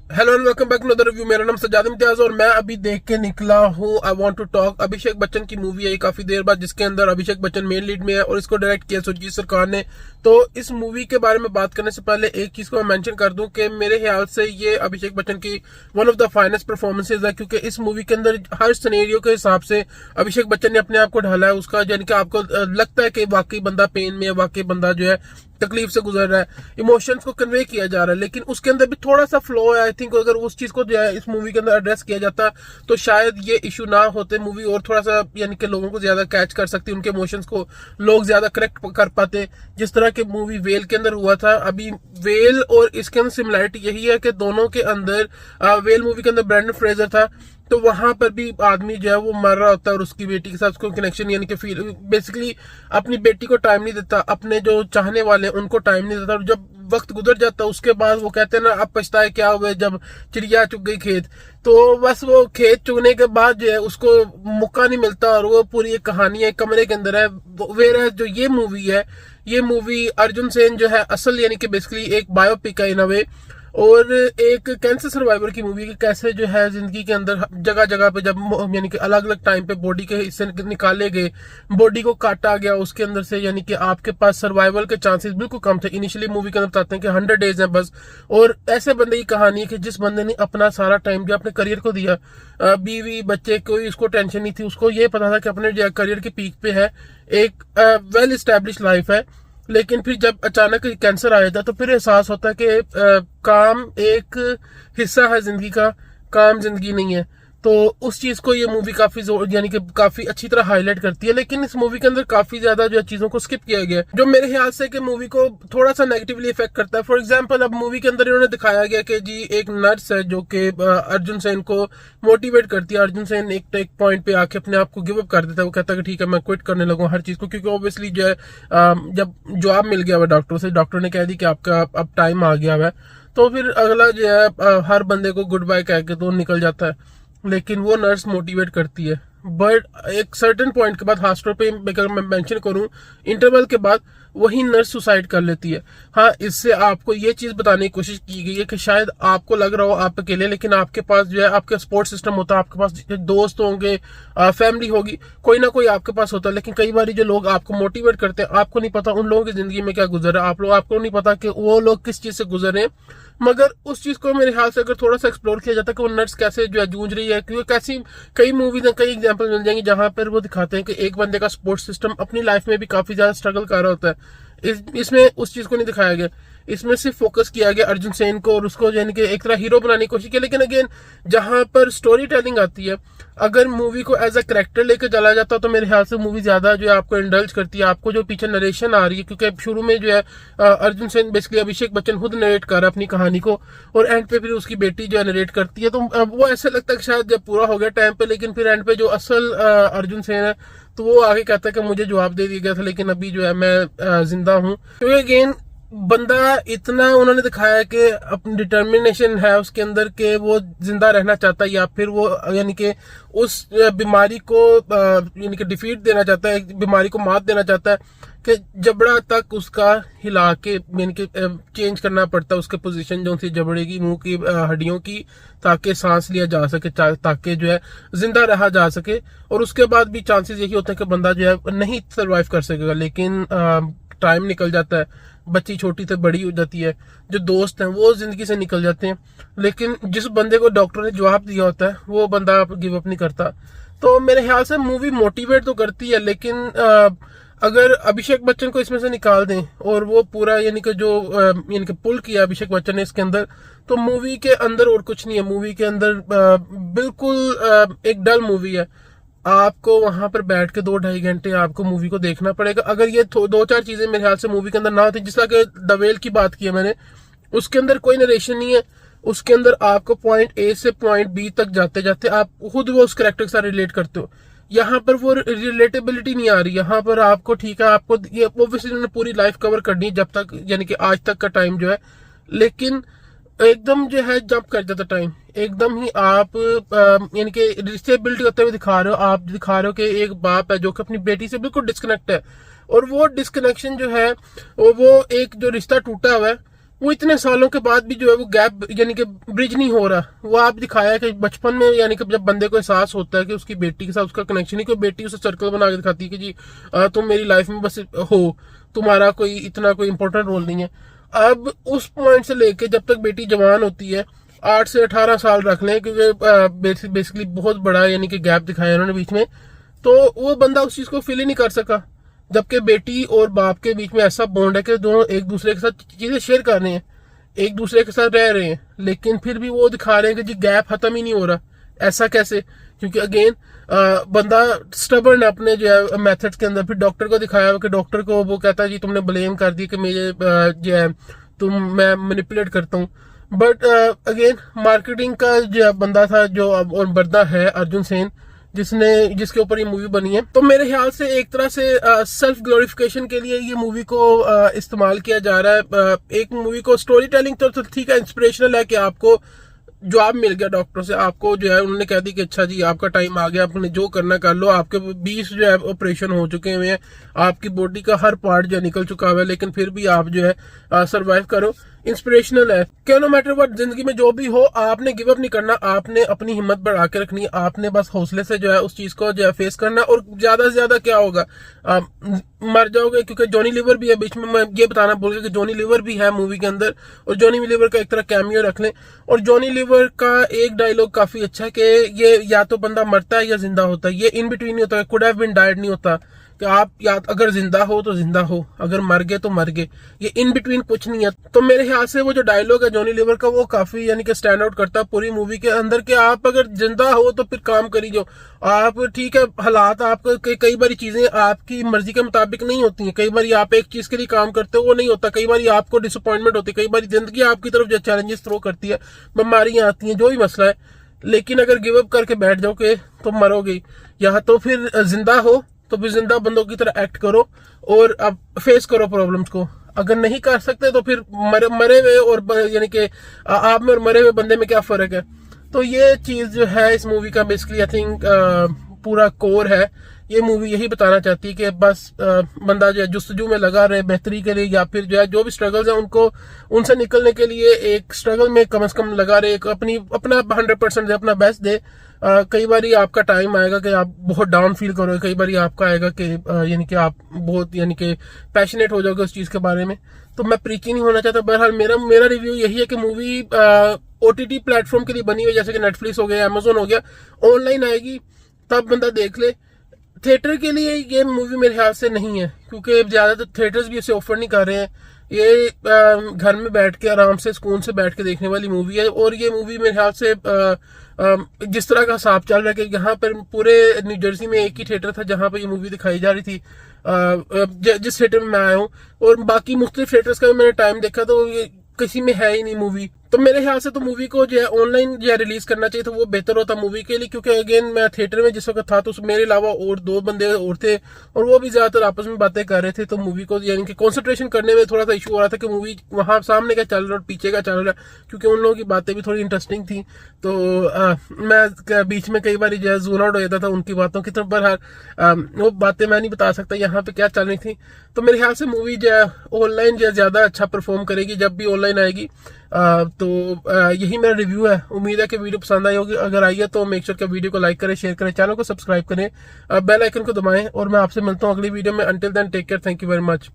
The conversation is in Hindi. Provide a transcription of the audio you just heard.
Hello and welcome back to another review. मेरा नाम सज्जाद इम्तियाज और मैं अभी देख के निकला हूँ I want to talk. Abhishek Bachchan की मूवी आई काफी देर बाद, जिसके अंदर अभिषेक बच्चन मेन लीड में है और इसको डायरेक्ट किया सुरजीत सरकार ने। तो इस मूवी के बारे में बात करने से पहले एक चीज को मैं मेंशन कर दूं कि मेरे ख्याल से ये अभिषेक बच्चन की one of the finest performances है, क्योंकि इस मूवी के अंदर हर सिनेरियो के हिसाब से अभिषेक बच्चन ने अपने आप को ढाला है। उसका यानी कि आपको लगता है कि वाकई बंदा पेन में है, वाकई बंदा जो है तकलीफ से गुजर रहा है, इमोशंस को कन्वे किया जा रहा है। लेकिन उसके अंदर भी थोड़ा सा फ्लो है। आई थिंक अगर उस चीज को जो है इस मूवी के अंदर एड्रेस किया जाता तो शायद ये इशू ना होते। मूवी और थोड़ा सा यानी कि लोगों को ज्यादा कैच कर सकती, उनके इमोशंस को लोग ज्यादा करेक्ट कर पाते, जिस तरह की मूवी वेल के अंदर हुआ था। अभी वेल और इसके अंदर सिमिलरिटी यही है कि दोनों के अंदर वेल मूवी के अंदर ब्रेंडन फ्रेजर था, तो वहां पर भी आदमी जो है वो मर रहा होता है और उसकी बेटी के साथ उसको कनेक्शन यानी कि फील बेसिकली अपनी बेटी को टाइम नहीं देता, अपने जो चाहने वाले उनको टाइम नहीं देता। और जब वक्त गुजर जाता है उसके बाद वो कहते हैं ना, अब पछताए क्या हुए जब चिड़िया चुग गई खेत। तो बस वो खेत चुगने के बाद जो है उसको मौका नहीं मिलता और वो पूरी एक कहानी है, एक कमरे के अंदर है। वेयर जो ये मूवी है, ये मूवी अर्जुन सेन जो है असल यानी कि बेसिकली एक बायोपिक है इन अ वे, और एक कैंसर सर्वाइवर की मूवी के कैसे जो है जिंदगी के अंदर जगह जगह पे जब यानी कि अलग अलग टाइम पे बॉडी के हिस्से निकाले गए, बॉडी को काटा गया उसके अंदर से, यानी कि आपके पास सर्वाइवल के चांसेस बिल्कुल कम थे। इनिशियली मूवी के अंदर बताते हैं कि 100 डेज है बस, और ऐसे बंदे की कहानी है कि जिस बंदे ने अपना सारा टाइम जो अपने करियर को दिया, बीवी बच्चे कोई उसको टेंशन नहीं थी, उसको ये पता था कि अपने जो करियर के पीक पे है, एक वेल स्टैब्लिश लाइफ है। लेकिन फिर जब अचानक कैंसर आ जाता तो फिर एहसास होता है कि काम एक हिस्सा है जिंदगी का, काम जिंदगी नहीं है। तो उस चीज को ये मूवी काफी यानी कि काफी अच्छी तरह हाईलाइट करती है। लेकिन इस मूवी के अंदर काफी ज्यादा जो चीजों को स्किप किया गया है, जो मेरे ख्याल से कि मूवी को थोड़ा सा नेगेटिवली इफेक्ट करता है। फॉर एग्जांपल, अब मूवी के अंदर इन्होंने दिखाया गया कि जी एक नर्स है जो कि अर्जुन सेन को मोटिवेट करती है। अर्जुन सेन एक पॉइंट पे आके अपने आप को गिव अप कर देता है, वो कहता है कि ठीक है मैं क्विट करने लगूँ हर चीज को, क्योंकि ऑब्वियसली जो है जब जॉब मिल गया हुआ डॉक्टर से, डॉक्टर ने कह दी कि आपका अब टाइम आ गया हुआ है, तो फिर अगला जो है हर बंदे को गुड बाय कह के तो निकल जाता है। लेकिन वो नर्स मोटिवेट करती है, बट एक सर्टेन पॉइंट के बाद हॉस्पिटल पे अगर मैं मेंशन करूं, इंटरवल के बाद वही नर्स सुसाइड कर लेती है। हाँ, इससे आपको ये चीज बताने की कोशिश की गई है कि शायद आपको लग रहा हो आप अकेले, लेकिन आपके पास जो है आपका सपोर्ट सिस्टम होता है, आपके पास दोस्त होंगे, फैमिली होगी, कोई ना कोई आपके पास होता है। लेकिन कई बार जो लोग आपको मोटिवेट करते हैं, आपको नहीं पता उन लोगों की जिंदगी में क्या गुजर रहा है, आपको नहीं पता कि वो लोग किस चीज से गुजर रहे हैं। मगर उस चीज को मेरे ख्याल से अगर थोड़ा सा एक्सप्लोर किया जाता है कि वो नर्स कैसे जो है जूझ रही है, क्योंकि कैसी कई मूवीज कई एग्जांपल मिल जाएंगे जहां पर वो दिखाते हैं कि एक बंदे का सपोर्ट सिस्टम अपनी लाइफ में भी काफी ज्यादा स्ट्रगल कर रहा होता है। इसमें उस चीज को नहीं दिखाया गया, इसमें सिर्फ फोकस किया गया अर्जुन सेन को और उसको यानी कि एक तरह हीरो बनाने की कोशिश की। लेकिन अगेन जहां पर स्टोरी टेलिंग आती है, अगर मूवी को एज अ कैरेक्टर लेकर चला जाता तो मेरे ख्याल से मूवी ज्यादा जो है आपको इंडल्ज करती है। आपको जो पीछे नरेशन आ रही है, क्योंकि शुरू में जो है अर्जुन सेन बेसिकली अभिषेक बच्चन खुद नरेट कर रहा है अपनी कहानी को, और एंड पे फिर उसकी बेटी जो है नरेट करती है। तो वो ऐसा लगता है कि शायद जब पूरा हो गया टाइम पे, लेकिन फिर एंड पे जो असल अर्जुन सेन है तो वो आगे कहता है कि मुझे जवाब दे दिया गया था, लेकिन अभी जो है मैं जिंदा हूँ। क्योंकि अगेन बंदा इतना उन्होंने दिखाया है कि अपनी डिटर्मिनेशन है उसके अंदर के वो जिंदा रहना चाहता है, या फिर वो यानी कि उस बीमारी को यानी कि डिफीट देना चाहता है, बीमारी को मात देना चाहता है, कि जबड़ा तक उसका हिला के यानी कि चेंज करना पड़ता है उसके पोजीशन, जो सी जबड़े की, मुंह की, हड्डियों की, ताकि सांस लिया जा सके, ताकि जो है जिंदा रहा जा सके। और उसके बाद भी चांसेस यही होते हैं कि बंदा जो है नहीं सर्वाइव कर सकेगा। लेकिन टाइम निकल जाता है, बच्ची छोटी से बड़ी हो जाती है, जो दोस्त हैं वो जिंदगी से निकल जाते हैं, लेकिन जिस बंदे को डॉक्टर ने जवाब दिया होता है वो बंदा गिव अप नहीं करता। तो मेरे ख्याल से मूवी मोटिवेट तो करती है, लेकिन अगर अभिषेक बच्चन को इसमें से निकाल दें और वो पूरा यानी कि जो यानी कि पुल किया अभिषेक बच्चन ने इसके अंदर, तो मूवी के अंदर और कुछ नहीं है। मूवी के अंदर बिल्कुल एक डल मूवी है। आपको वहां पर बैठ के 2-2.5 घंटे आपको मूवी को देखना पड़ेगा। अगर ये 2-4 चीजें मेरे ख्याल से मूवी के अंदर ना होती, जिस तरह के द वेल की बात की है मैंने, उसके अंदर कोई नरेशन नहीं है, उसके अंदर आपको पॉइंट ए से पॉइंट बी तक जाते जाते आप खुद वो उस कैरेक्टर के साथ रिलेट करते हो। यहाँ पर वो रिलेटेबिलिटी नहीं आ रही। यहाँ पर आपको ठीक है, आपको ये ऑब्वियसली उन्होंने पूरी लाइफ कवर करनी है जब तक यानी कि आज तक का टाइम जो है, लेकिन एकदम जो है जंप कर जाता टाइम, एकदम ही आप यानी कि रिश्ते बिल्ड करते हुए दिखा रहे हो। आप दिखा रहे हो कि एक बाप है जो कि अपनी बेटी से बिल्कुल डिस्कनेक्ट है, और वो डिस्कनेक्शन जो है वो एक जो रिश्ता टूटा हुआ है वो इतने सालों के बाद भी जो है वो गैप यानी कि ब्रिज नहीं हो रहा। वो आप दिखाया कि बचपन में यानी कि जब बंदे को एहसास होता है कि उसकी बेटी के साथ उसका कनेक्शन ही, कोई बेटी उसे सर्कल बना के दिखाती है कि जी तुम मेरी लाइफ में बस हो, तुम्हारा कोई इतना कोई इंपॉर्टेंट रोल नहीं है। अब उस पॉइंट से लेके जब तक बेटी जवान होती है, 8 से 18 साल रख लें, क्योंकि बेसिकली बहुत बड़ा यानी कि गैप दिखाया उन्होंने बीच में, तो वो बंदा उस चीज को फील ही नहीं कर सका। जबकि बेटी और बाप के बीच में ऐसा बॉन्ड है कि दोनों एक दूसरे के साथ चीजें शेयर कर रहे हैं, एक दूसरे के साथ रह रहे हैं, लेकिन फिर भी वो दिखा रहे हैं कि जी गैप खत्म ही नहीं हो रहा। ऐसा कैसे? क्योंकि अगेन बंदा स्टबर्न है अपने जो है मेथड्स के अंदर। फिर डॉक्टर को दिखाया कि डॉक्टर को वो कहता है जी तुमने ब्लेम कर दी कि मेरे जो है मैं मैनिपुलेट करता हूँ। बट अगेन मार्केटिंग का जो बंदा था जो और बंदा है अर्जुन सेन, जिसके ऊपर ये मूवी बनी है, तो मेरे ख्याल से एक तरह से सेल्फ ग्लोरिफिकेशन के लिए ये मूवी को इस्तेमाल किया जा रहा है। एक मूवी को स्टोरी टेलिंग तो ठीक है, इंस्पिरेशनल है कि आपको जवाब मिल गया डॉक्टर से, आपको जो है उन्होंने कह दी कि अच्छा जी आपका टाइम आ गया, आपने जो करना कर लो, आपके 20 जो है ऑपरेशन हो चुके हुए हैं, आपकी बॉडी का हर पार्ट जो है निकल चुका हुआ है, लेकिन फिर भी आप जो है सरवाइव करो। इंस्पिरेशनल है कि नो मैटर व्हाट, जिंदगी में जो भी हो आपने गिव अप नहीं करना, आपने अपनी हिम्मत बढ़ा के रखनी, आपने बस हौसले से जो है उस चीज को जो है फेस करना। और ज्यादा से ज्यादा क्या होगा, मर जाओगे। क्योंकि जॉनी लीवर भी है बीच में, मैं ये बताना भूल गया कि जॉनी लीवर भी है मूवी के अंदर, और जॉनी लीवर का एक तरह कैमियो रख लें। और जॉनी लीवर का एक डायलॉग काफी अच्छा है कि ये या तो बंदा मरता है या जिंदा होता है, ये इन बिटवीन नहीं होता, कुड हैव बीन डाइड नहीं होता कि आप या अगर जिंदा हो तो जिंदा हो, अगर मर गए तो मर गए, ये इन बिटवीन कुछ नहीं है। तो मेरे ख्याल से वो जो डायलॉग है जॉनी लीवर का वो काफी यानी कि स्टैंड आउट करता है पूरी मूवी के अंदर कि आप अगर जिंदा हो तो फिर काम करी जो आप, ठीक है हालात आपको कई बारी चीजें आपकी मर्जी के मुताबिक नहीं होती हैं, कई बार आप एक चीज के लिए काम करते हो वो नहीं होता, कई बार आपको डिसअपॉइंटमेंट होती है, कई बार जिंदगी आपकी तरफ जो चैलेंजेस थ्रो करती है, बीमारियां आती हैं, जो भी मसला है। लेकिन अगर गिव अप करके बैठ जाओगे तो मरोगे, या तो फिर जिंदा हो तो फिर जिंदा बंदों की तरह एक्ट करो और अब फेस करो प्रॉब्लम्स को। अगर नहीं कर सकते तो फिर मरे हुए और यानी कि आप में और मरे हुए बंदे में क्या फर्क है। तो ये चीज जो है इस मूवी का बेसिकली आई थिंक पूरा कोर है। ये मूवी यही बताना चाहती है कि बस बंदा जो है जुस्तजू में लगा रहे बेहतरी के लिए, या फिर जो है जो भी स्ट्रगल्स है उनको उनसे निकलने के लिए एक स्ट्रगल में कम से कम लगा रहे, अपना 100% दे, अपना बेस्ट दे। कई बार आपका टाइम आएगा कि आप बहुत डाउन फील करोगे, कई बार आपका आएगा कि यानी कि आप बहुत यानी कि पैशनेट हो जाओगे उस चीज के बारे में। तो मैं प्रीची नहीं होना चाहता। बहरहाल मेरा रिव्यू यही है कि मूवी OTT प्लेटफॉर्म के लिए बनी हुई, जैसे कि नेटफ्लिक्स हो गया, अमेजोन हो गया, ऑनलाइन आएगी तब बंदा देख ले। थिएटर के लिए ये मूवी मेरे ख्याल से नहीं है, क्योंकि ज्यादातर थिएटर्स भी इसे ऑफर नहीं कर रहे हैं। ये घर में बैठ के आराम से सुकून से बैठ के देखने वाली मूवी है। और ये मूवी मेरे ख्याल से जिस तरह का हिसाब चल रहा है कि यहाँ पर पूरे न्यू जर्सी में एक ही थिएटर था जहां पर ये मूवी दिखाई जा रही थी, जिस थिएटर में मैं आया हूँ, और बाकी मुख्तलिफ थिएटर्स का भी मैंने टाइम देखा तो ये किसी में है ही नहीं मूवी। तो मेरे ख्याल से तो मूवी को जो है ऑनलाइन जो है रिलीज करना चाहिए, तो वो बेहतर होता मूवी के लिए। क्योंकि अगेन मैं थिएटर में जिस वक्त था तो मेरे अलावा और 2 बंदे और थे, और वो भी ज्यादातर आपस में बातें कर रहे थे, तो मूवी को यानी कि कंसंट्रेशन करने में थोड़ा सा इशू हो रहा था कि मूवी वहां सामने क्या चल रहा है और पीछे क्या चल रहा है, क्योंकि उन लोगों की बातें भी थोड़ी इंटरेस्टिंग थी। तो मैं बीच में कई बार जो है जोन आउट हो जाता था उनकी बातों की तरफ। बहरहाल वो बातें मैं नहीं बता सकता यहाँ पे क्या चल रही थी। तो मेरे ख्याल से मूवी जो है ऑनलाइन जो है ज्यादा अच्छा परफॉर्म करेगी जब भी ऑनलाइन आएगी। तो यही मेरा रिव्यू है। उम्मीद है कि वीडियो पसंद आई होगी। अगर आई है तो मेक श्योर कि वीडियो को लाइक करें, शेयर करें, चैनल को सब्सक्राइब करें, बेल आइकन को दबाएं, और मैं आपसे मिलता हूँ अगली वीडियो में। Until then take care, thank you very much.